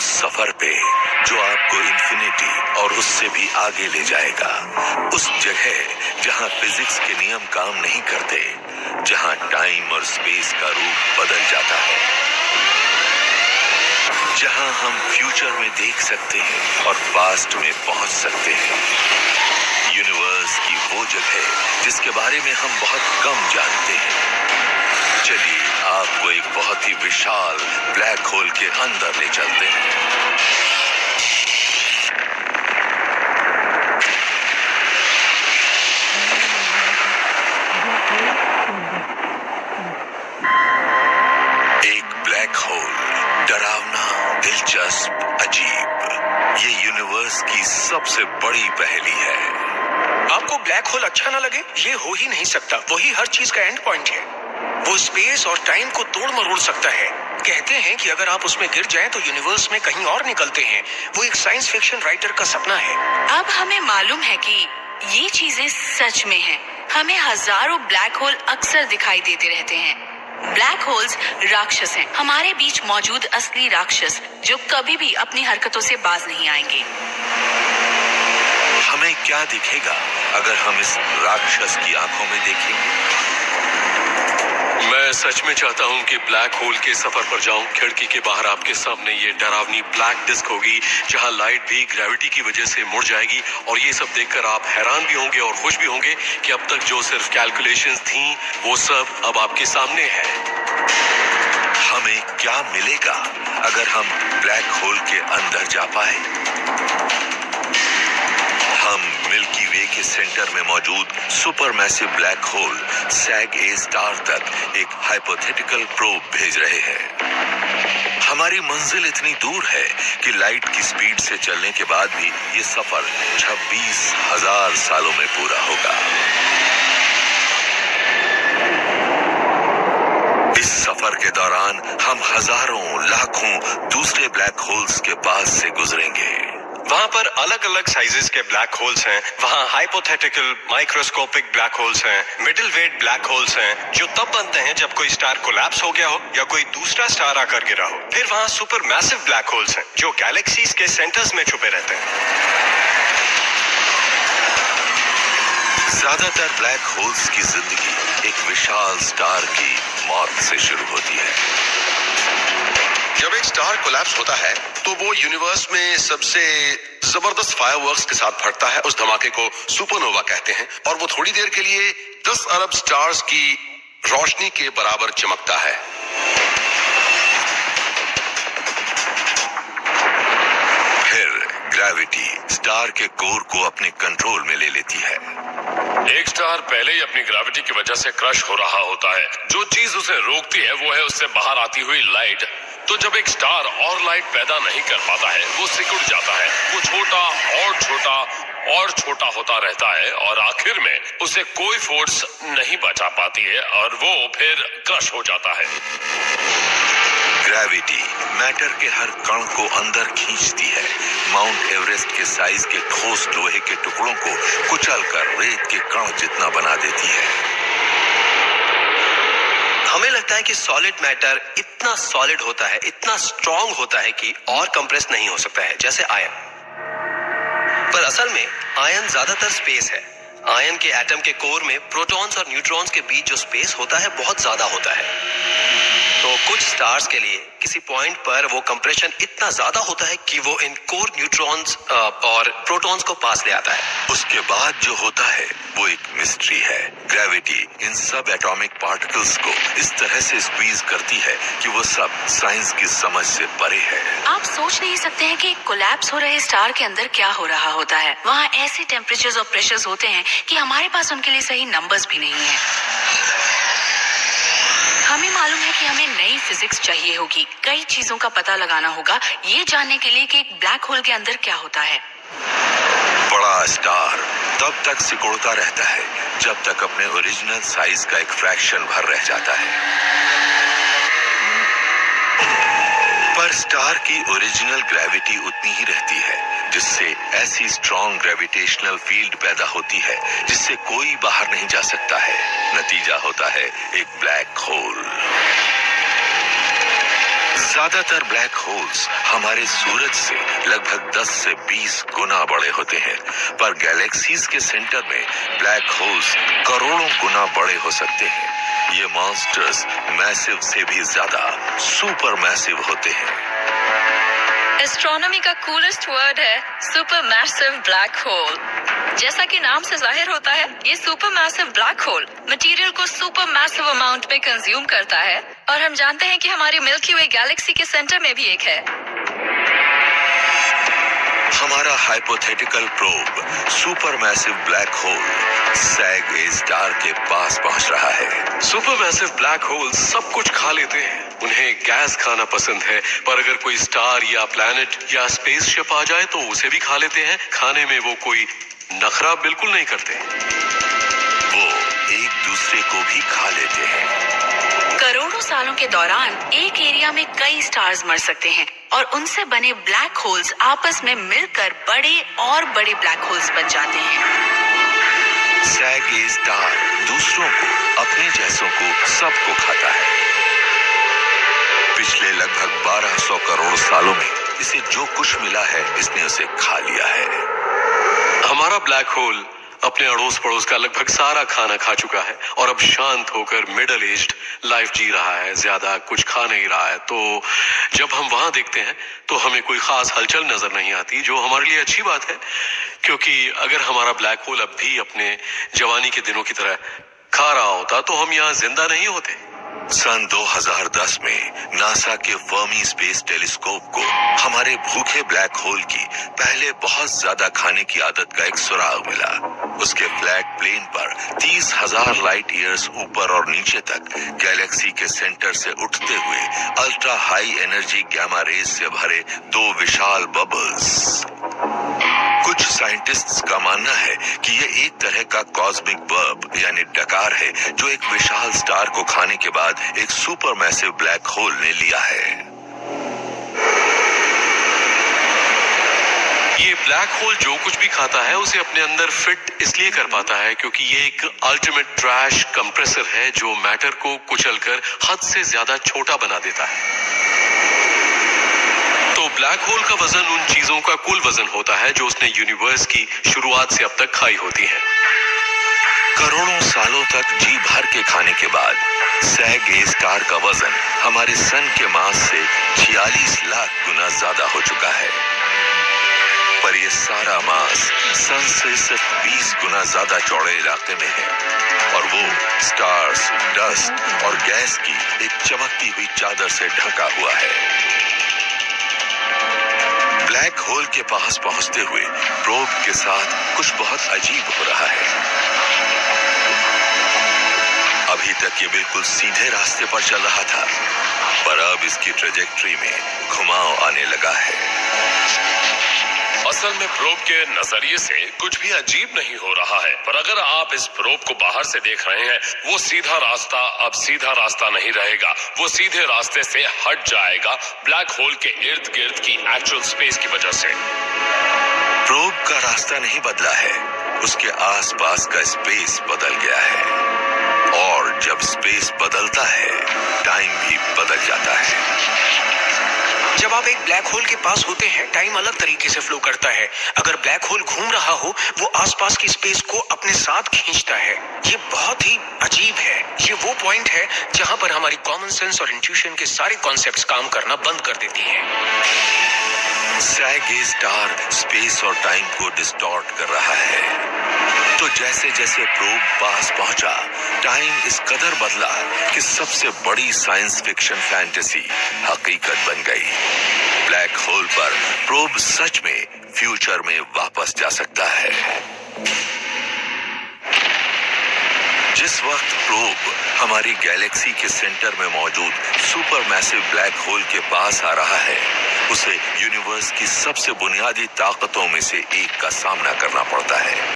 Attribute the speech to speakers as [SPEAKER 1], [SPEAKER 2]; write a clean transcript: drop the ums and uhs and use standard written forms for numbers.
[SPEAKER 1] उस सफर पे जो आपको इंफिनिटी और उससे भी आगे ले जाएगा, उस जगह जहां फिजिक्स के नियम काम नहीं करते, जहां टाइम और स्पेस का रूप बदल जाता है, जहां हम फ्यूचर में देख सकते हैं और पास्ट में पहुंच सकते हैं। यूनिवर्स की वो जगह जिसके बारे में हम बहुत कम जानते हैं। चलिए आपको एक बहुत ही विशाल ब्लैक होल के अंदर ले चलते हैं। एक ब्लैक होल, डरावना, दिलचस्प, अजीब, ये यूनिवर्स की सबसे बड़ी पहेली है।
[SPEAKER 2] आपको ब्लैक होल अच्छा ना लगे, ये हो ही नहीं सकता। वही हर चीज का एंड पॉइंट है। वो स्पेस और टाइम को तोड़ मरोड़ सकता है। कहते हैं कि अगर आप उसमें गिर जाएं तो यूनिवर्स में कहीं और निकलते हैं। वो एक साइंस फिक्शन राइटर का सपना है।
[SPEAKER 3] अब हमें मालूम है कि ये चीजें सच में हैं। हमें हजारों ब्लैक होल अक्सर दिखाई देते रहते हैं। ब्लैक होल्स राक्षस हैं, हमारे बीच मौजूद असली राक्षस जो कभी भी अपनी हरकतों से बाज नहीं आएंगे।
[SPEAKER 1] हमें क्या दिखेगा अगर हम इस राक्षस की आंखों में देखेंगे?
[SPEAKER 4] मैं सच में चाहता हूं कि ब्लैक होल के सफर पर जाऊं। खिड़की के बाहर आपके सामने ये डरावनी ब्लैक डिस्क होगी जहां लाइट भी ग्रेविटी की वजह से मुड़ जाएगी, और ये सब देखकर आप हैरान भी होंगे और खुश भी होंगे कि अब तक जो सिर्फ कैलकुलेशंस थी वो सब अब आपके सामने है।
[SPEAKER 1] हमें क्या मिलेगा अगर हम ब्लैक होल के अंदर जा पाए? हम मिल्की वे के सेंटर में मौजूद supermassive black hole Sag A star तक एक हाइपोथेटिकल प्रोब भेज रहे हैं। हमारी मंजिल इतनी दूर है कि लाइट की स्पीड से चलने के बाद भी ये सफर 26,000 सालों में पूरा होगा। इस सफर के दौरान हम हजारों लाखों दूसरे ब्लैक होल्स के पास से गुजरेंगे।
[SPEAKER 5] वहाँ पर अलग अलग साइजेस के ब्लैक होल्स हैं। वहाँ हाइपोथेटिकल माइक्रोस्कोपिक ब्लैक होल्स हैं, मिडिल वेट ब्लैक होल्स हैं जो तब बनते हैं जब कोई स्टार कोलैप्स हो गया हो या कोई दूसरा स्टार आकर गिरा हो। फिर वहाँ सुपर मैसिव ब्लैक होल्स हैं जो गैलेक्सीज के सेंटर्स में छुपे रहते हैं।
[SPEAKER 1] ज्यादातर ब्लैक होल्स की जिंदगी एक विशाल स्टार की मौत से शुरू होती है।
[SPEAKER 6] जब एक स्टार कोलैप्स होता है तो वो यूनिवर्स में सबसे जबरदस्त फायरवर्क्स के साथ फटता है। उस धमाके को सुपरनोवा कहते हैं और वो थोड़ी देर के लिए 10 अरब स्टार्स की रोशनी के बराबर चमकता है।
[SPEAKER 1] फिर ग्रेविटी स्टार के कोर को अपने कंट्रोल में ले लेती है।
[SPEAKER 4] एक स्टार पहले ही अपनी ग्रेविटी की वजह से क्रश हो रहा होता है। जो चीज उसे रोकती है वो है उससे बाहर आती हुई लाइट। तो जब एक स्टार और लाइट पैदा नहीं कर पाता है, वो सिकुड़ जाता है। वो छोटा और छोटा होता रहता है और आखिर में उसे कोई फोर्स नहीं बचा पाती है और वो फिर क्रश हो जाता है।
[SPEAKER 1] ग्रेविटी मैटर के हर कण को अंदर खींचती है। माउंट एवरेस्ट के साइज के ठोस लोहे के टुकड़ों को कुचलकर रेत के कण जितना बना देती है।
[SPEAKER 5] हमें लगता है कि सॉलिड मैटर इतना सॉलिड होता है, इतना स्ट्रॉन्ग होता है कि और कंप्रेस नहीं हो सकता है, जैसे आयन। पर असल में आयन ज्यादातर स्पेस है। आयन के एटम के कोर में प्रोटॉन्स और न्यूट्रॉन्स के बीच जो स्पेस होता है बहुत ज्यादा होता है। तो कुछ स्टार्स के लिए किसी पॉइंट पर वो कंप्रेशन इतना ज्यादा होता है कि वो इन कोर न्यूट्रॉन्स और प्रोटॉन्स को पास ले आता है।
[SPEAKER 1] उसके बाद जो होता है वो एक मिस्ट्री है। ग्रेविटी इन सब एटॉमिक पार्टिकल्स को इस तरह से स्क्वीज करती है कि वो सब साइंस की समझ से परे है।
[SPEAKER 3] आप सोच नहीं सकते हैं कि कोलैप्स हो रहे स्टार के अंदर क्या हो रहा होता है। वहाँ ऐसे टेम्परेचर्स और प्रेशर्स होते हैं कि हमारे पास उनके लिए सही नंबर्स भी नहीं है। हमें मालूम है कि हमें नई फिजिक्स चाहिए होगी। कई चीजों का पता लगाना होगा ये जानने के लिए कि एक ब्लैक होल के अंदर क्या होता है।
[SPEAKER 1] बड़ा स्टार तब तक सिकुड़ता रहता है जब तक अपने ओरिजिनल साइज का एक फ्रैक्शन भर रह जाता है। पर स्टार की ओरिजिनल ग्रेविटी उतनी ही रहती है, जिससे ऐसी स्ट्रॉन्ग ग्रेविटेशनल फील्ड पैदा होती है जिससे कोई बाहर नहीं जा सकता है। नतीजा होता है एक ब्लैक होल। ज्यादातर ब्लैक होल्स हमारे सूरज से लगभग 10 से 20 गुना बड़े होते हैं, पर गैलेक्सीज के सेंटर में ब्लैक होल्स करोड़ों गुना बड़े हो सकते हैं। ये मॉन्स्टर्स मैसिव से भी ज्यादा सुपर मैसिव होते हैं।
[SPEAKER 7] एस्ट्रोनॉमी का कूलेस्ट वर्ड है सुपर मैसिव ब्लैक होल। जैसा कि नाम से जाहिर होता है, ये super massive black hole material को सुपर मैसिव अमाउंट में कंज्यूम करता है, और हम जानते हैं कि हमारी मिल्की वे गैलेक्सी के सेंटर में भी एक है।
[SPEAKER 1] हमारा hypothetical probe super massive black hole Sag A star के पास पहुंच रहा है।
[SPEAKER 5] सुपरमैसिव ब्लैक होल सब कुछ खा लेते हैं। उन्हें गैस खाना पसंद है, पर अगर कोई स्टार या प्लैनेट या स्पेसशिप आ जाए तो उसे भी खा लेते हैं। खाने में वो कोई नखरा बिल्कुल नहीं करते।
[SPEAKER 1] वो एक दूसरे को भी खा लेते हैं।
[SPEAKER 3] करोड़ों सालों के दौरान एक एरिया में कई स्टार्स मर सकते हैं, और उनसे बने ब्लैक होल्स आपस में मिलकर बड़े और बड़े ब्लैक होल्स बन जाते हैं।
[SPEAKER 1] सैग ए स्टार दूसरों को, अपने जैसों को, सबको खाता है। पिछले लगभग 1200 करोड़ सालों में इसे जो कुछ मिला है, इसने उसे खा लिया है।
[SPEAKER 5] हमारा ब्लैक होल अपने अड़ोस पड़ोस का लगभग सारा खाना खा चुका है और अब शांत होकर मिडिल एज्ड लाइफ जी रहा है, ज्यादा कुछ खा नहीं रहा है। तो जब हम वहां देखते हैं तो हमें कोई खास हलचल नजर नहीं आती, जो हमारे लिए अच्छी बात है, क्योंकि अगर हमारा ब्लैक होल अब भी अपने जवानी के दिनों की तरह खा रहा होता तो हम यहाँ जिंदा नहीं होते।
[SPEAKER 1] सन 2010 में नासा के फर्मी स्पेस टेलीस्कोप को हमारे भूखे ब्लैक होल की पहले बहुत ज्यादा खाने की आदत का एक सुराग मिला। उसके फ्लैट प्लेन पर 30,000 लाइट ईयर्स ऊपर और नीचे तक गैलेक्सी के सेंटर से उठते हुए ultra high energy gamma rays से भरे 2 विशाल बबल्स। कुछ साइंटिस्ट्स का मानना है कि ये एक तरह का कॉस्मिक बर्ब यानी डकार है, जो एक विशाल स्टार को खाने के बाद एक सुपर मैसिव ब्लैक होल ने लिया है।
[SPEAKER 5] ये ब्लैक होल जो कुछ भी खाता है उसे अपने अंदर फिट इसलिए कर पाता है क्योंकि ये एक अल्टीमेट ट्रैश कंप्रेसर है, जो मैटर को कुचलकर हद से ज्यादा छोटा बना देता है। तो ब्लैक होल का वजन उन चीजों का कुल वजन होता है जो उसने यूनिवर्स की शुरुआत से अब तक खाई होती हैं।
[SPEAKER 1] करोड़ों सालों तक जी भर के खाने के बाद सैग ए स्टार का वजन हमारे सन के मास से 46 लाख गुना ज्यादा हो चुका है। पर ये सारा मास सन से सिर्फ 20 गुना ज्यादा चौड़े इलाके में है, और वो स्टार्स, डस्ट और गैस की एक चमकती हुई चादर से ढका हुआ है। ब्लैक होल के पास पहुंचते हुए प्रोब के साथ कुछ बहुत अजीब हो रहा है। अभी तक ये बिल्कुल सीधे रास्ते पर चल रहा था, पर अब इसकी ट्रेजेक्ट्री में घुमाव आने लगा है।
[SPEAKER 4] असल में प्रोब के नजरिए से कुछ भी अजीब नहीं हो रहा है, पर अगर आप इस प्रोब को बाहर से देख रहे हैं, वो सीधा रास्ता अब सीधा रास्ता नहीं रहेगा, वो सीधे रास्ते से हट जाएगा ब्लैक होल के इर्द गिर्द की एक्चुअल स्पेस की वजह से।
[SPEAKER 1] प्रोब का रास्ता नहीं बदला है, उसके आसपास का स्पेस बदल गया है, और जब स्पेस बदलता है, टाइम भी बदल जाता है।
[SPEAKER 2] जब आप एक ब्लैक होल के पास होते हैं, टाइम अलग तरीके से फ्लो करता है। अगर ब्लैक होल घूम रहा हो, वो आसपास की स्पेस को अपने साथ खींचता है। ये बहुत ही अजीब है। ये वो पॉइंट है जहां पर हमारी कॉमन सेंस और इंट्यूशन के सारे कॉन्सेप्ट्स काम करना बंद कर देती हैं।
[SPEAKER 1] सैग ए स्टार स्पेस और टाइम को डिस्टॉर्ट कर रहा है। तो जैसे जैसे प्रोब पास पहुंचा, टाइम इस कदर बदला कि सबसे बड़ी साइंस फिक्शन फैंटेसी हकीकत बन गई। ब्लैक होल पर प्रोब सच में फ्यूचर में वापस जा सकता है। जिस वक्त प्रोब हमारी गैलेक्सी के सेंटर में मौजूद सुपर मैसिव ब्लैक होल के पास आ रहा है, उसे यूनिवर्स की सबसे बुनियादी ताकतों में से एक का सामना करना पड़ता है।